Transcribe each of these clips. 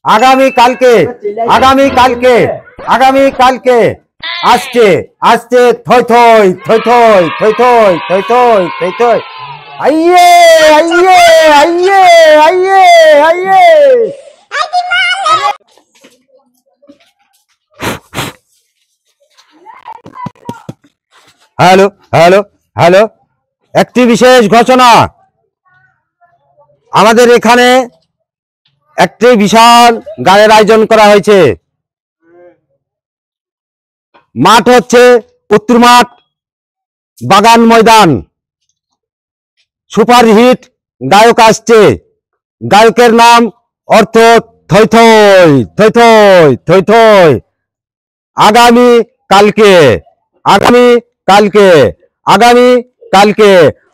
আগামী কালকে আসছে থই থই থই থই থই থই থই থই থই থই আইয়ে আইয়ে আইয়ে আইয়ে আইয়ে হ্যালো হ্যালো হ্যালো একটি বিশেষ ঘোষণা। আমাদের এখানে একটি বিশাল গানের আয়োজন করা হয়েছে। মাঠ হচ্ছে উত্তর মাঠ বাগান ময়দান। সুপারহিট গায়ক আসছে। গায়কের নাম অর্থ থই থই থই থই থই থই। আগামী কালকে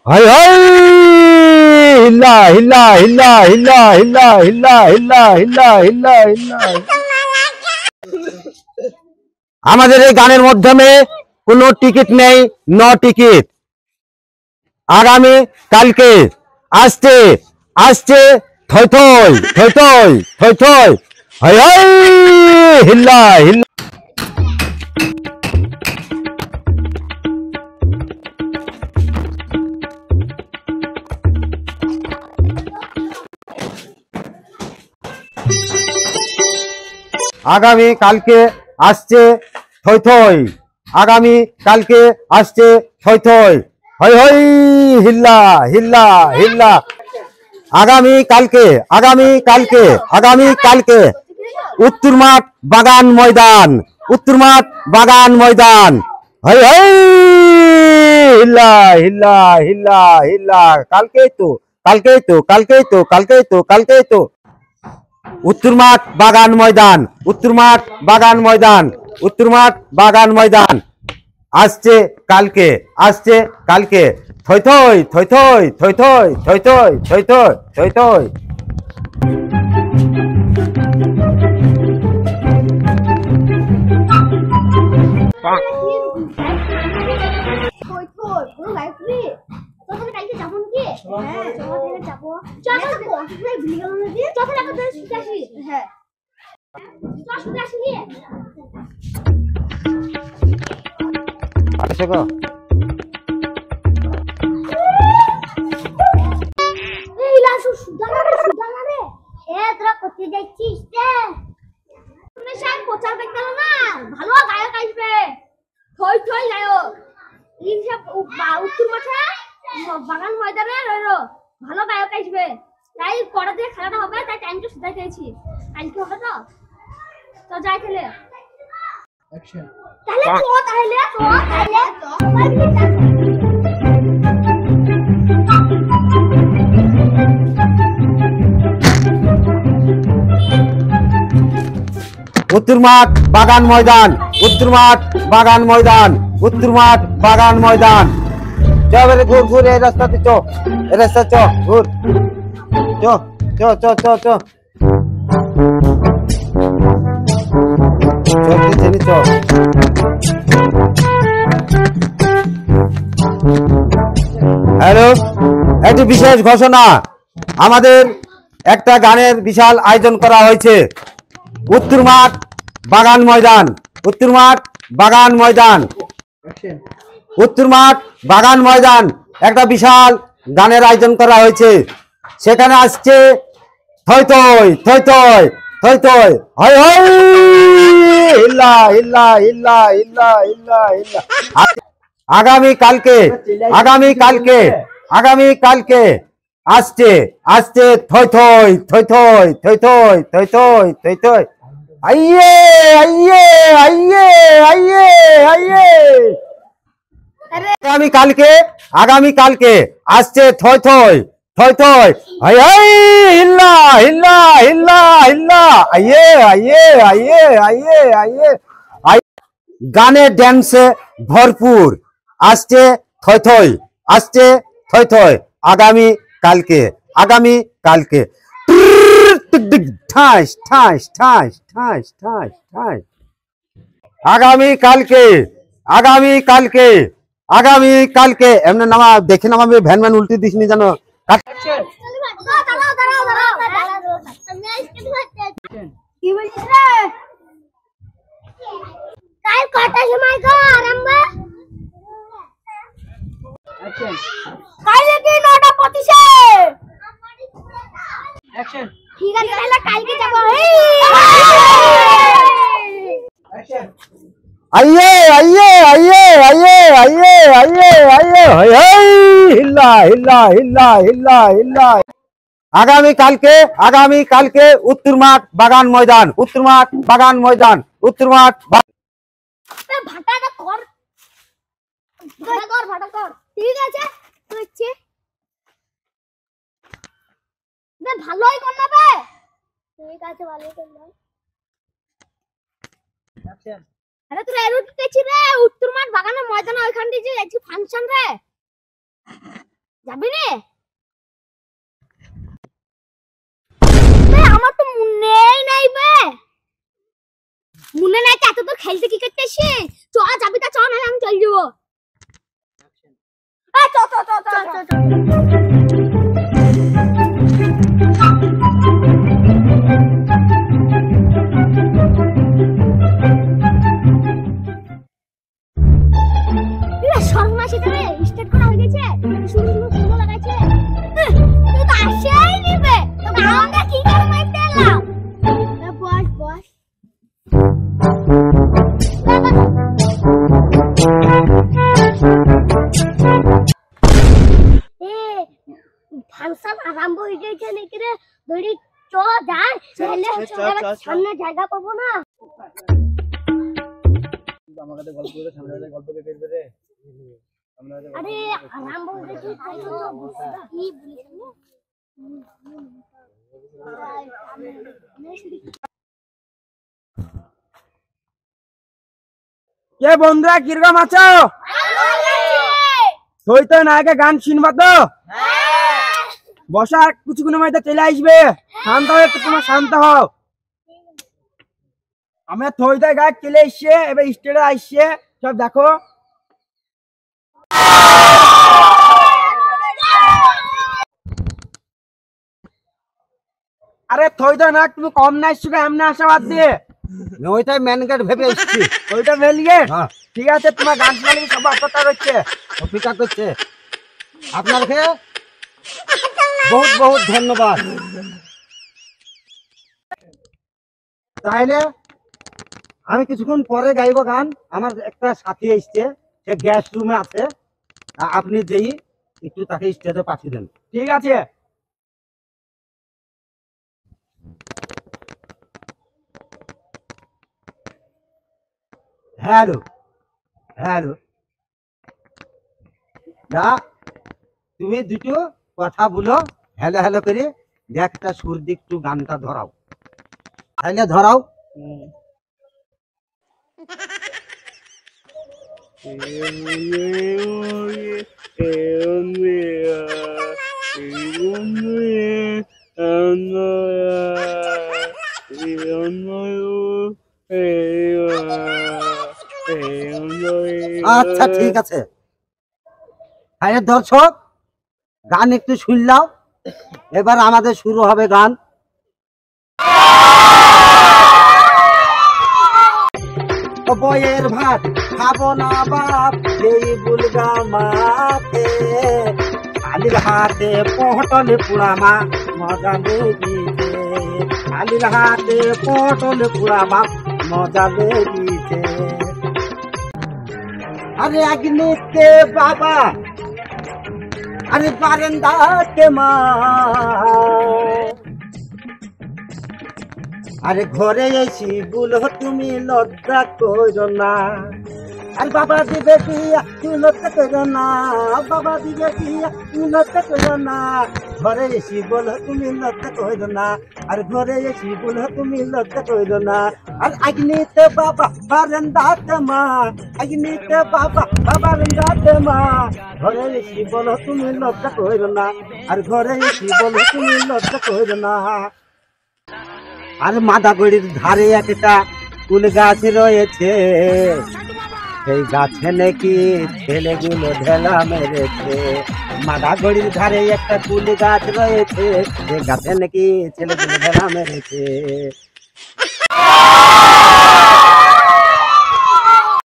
হই হই হিল্লা হিল্লা হিল্লা হিল্লা হিল্লা হিল্লা হিল্লা হিল্লা হিল্লা হিল্লা। আমাদের এই গানের মাধ্যমে কোনো টিকিট নেই, নো টিকিট। আগামী কালকে আসছে থই থই থই থই থই থই হই হই হিল্লা হিল্লা। আগামী কালকে আসছে থই থই। আগামী কালকে আসছে থই থই হই হই হিল্লা হিল্লা হিল্লা। আগামী কালকে উত্তর মাঠ বাগান ময়দান হই হই হিল্লা হিল্লা হিল্লা হিল্লা। কালকেই তো উত্তর মাঠ বাগান ময়দান আসছে কালকে থই থই থই থই থই থই থই থই থই থই থই থই। ভালো গায়ক আসবে, থই থই গায়ক উত্তর মাঠে বাগান ময়দানে ভালো গায়ক আসবে। তাই পরে দিয়ে খেলাটা হবে, তাই টাইমটা সুধাই পেয়েছি। কালকে হবে তো যাই খেলে উত্তর মাঠ বাগান ময়দান ঘুর ঘুর এই রাস্তাতে ঘুর হ্যালো একটি বিশেষ ঘোষণা। আমাদের একটা গানের বিশাল আয়োজন করা হয়েছে। উত্তর মাঠ বাগান ময়দান একটা বিশাল গানের আয়োজন করা হয়েছে। সেখানে আসছে থই থই থই থই থই থই হই হই হিল্লা হিল্লা হিল্লা হিল্লা হিল্লা হিল্লা। আগামী কালকে আসছে থই থই থই থই থই থই থই থই থই থই আইয়ে আইয়ে আইয়ে আইয়ে আইয়ে। আগামী কালকে আসছে থই থই থই থই হই হই হিল্লা হিল্লা হিল্লা হিল্লা আইয়ে আইয়ে আইয়ে আইয়ে আইয়ে। গানের ড্যান্সে ভরপুর আসছে থই থই আগামী কালকে ঠাস ঠাস ঠাস ঠাস ঠাস ঠাস। আগামী কালকে এমনি নামা দেখে নামাবে, ভ্যান ভ্যান উল্টে দিসনি জানো। ঠিক আছে তাহলে কালকে যাব। आइए आइए आइए आइए आइए आइए आइए हाय हाय हिल्ला हिल्ला हिल्ला हिल्ला हिल्ला आगामी काल के उत्तर माठ बागान मैदान उत्तर माठ बागान मैदान उत्तर माठ ভাটাটা কর ভাটা কর ঠিক আছে হচ্ছে না ভালোই কর না বে ঠিক আছে ভালোই কর না আরে তুই এরুট কেছি রে উত্তর মাঠ বাগানের ময়দানে ওইখান দিয়ে যে আজকে ফাংশন রে যাবি রে আমার তো মনেই নাই বে মনে নাই এত তো খেলতে কি করতে এসে চ যাবি তা চ না আমি চল যাবো চ চ চ চ চ সর্বনাশী রে স্টার্ট করা হয়ে গেছে শুরু শুরু লাগাইছে তুই তো আসেই নিবে তো আমরা কি করে মারতে এলাম বস বস ফাংশন আরম্ভ হয়ে গেছে নাকি রে দড়ি চ যাই সামনে জায়গা পাবো না আমাদের গল্প করে সামনে গল্প কে করবে রে আরে আরম্ভ হয়ে গেছে তাই তো কি বলিস কে বন্ধুরা কিরকম আছো? তুই তো নায়কের গান শুনবা তো? বসা কিছুক্ষণের মধ্যে চলে আসবে। শান্ত হও একটু, তোমার শান্ত হও। আমরা থইতে গায়ক চলে এসছে, এবার স্টেজে আসছে, সব দেখো। আরে থইতে না তুমি কম না এসছো, এমনি আশাবাদ দিয়ে ওইটাই মেন গেট ভেবে এসেছি। ওইটা মেলিয়ে হ্যাঁ ঠিক আছে, তোমার গান শুনলে সব অপেক্ষা করছে। অপেক্ষা করছে। আপনাকে বহুত বহুত ধন্যবাদ। তাইলে আমি কিছুক্ষণ পরে গাইব গান। আমার একটা সাথী এসছে, সে গ্যাস রুমে আছে, আপনি যেই একটু তাকে স্টেজে পাঠিয়ে দেন। ঠিক আছে। হ্যালো হ্যালো, না তুমি দুটো কথা বলো, হ্যালো হ্যালো করে একটা সুর দিক একটু গানটা ধরাও, তাইলে ধরাও। আচ্ছা ঠিক আছে। আরে দর্শক, গান একটু শুনলাম, এবার আমাদের শুরু হবে গান। বইয়ের ভাত খাবো না বাপ, এই বুলগা মাঠে খালির হাতে পটল পুড়ামা মজা লেগেছে, খালির হাতে পটল পুড়ামা মজা লেগেছে। আরে আগ্নিতে বাবা, আরে বারান্দাতে মা, আরে ঘরে এসি বলো তুমি লজ্জা করো না, আর বাবা দিবে কি তুমি লজ্জা করো না, বাবা দিবে কি তুমি লজ্জা করো না, ঘরে এসি বলো তুমি লজ্জা করো না, আর ঘরে এসি বলো তুমি লজ্জা করো না। আর আগ্নিতে বাবা বারান্দাতে মা, আগ্নিতে বাবা বারান্দাতে মা, ঘরে এসি বলো তুমি লজ্জা করো না, আর ঘরে এসি বলো তুমি লজ্জা করো না। আর মাদাগড়ির ধারে একটা কুল গাছ রয়েছে, সেই গাছে নাকি ছেলেগুলো ঢেলা মেরেছে। মাদাগড়ির ধারে একটা কুল গাছ রয়েছে, সেই গাছে নাকি ছেলেগুলো ঢেলা মেরেছে।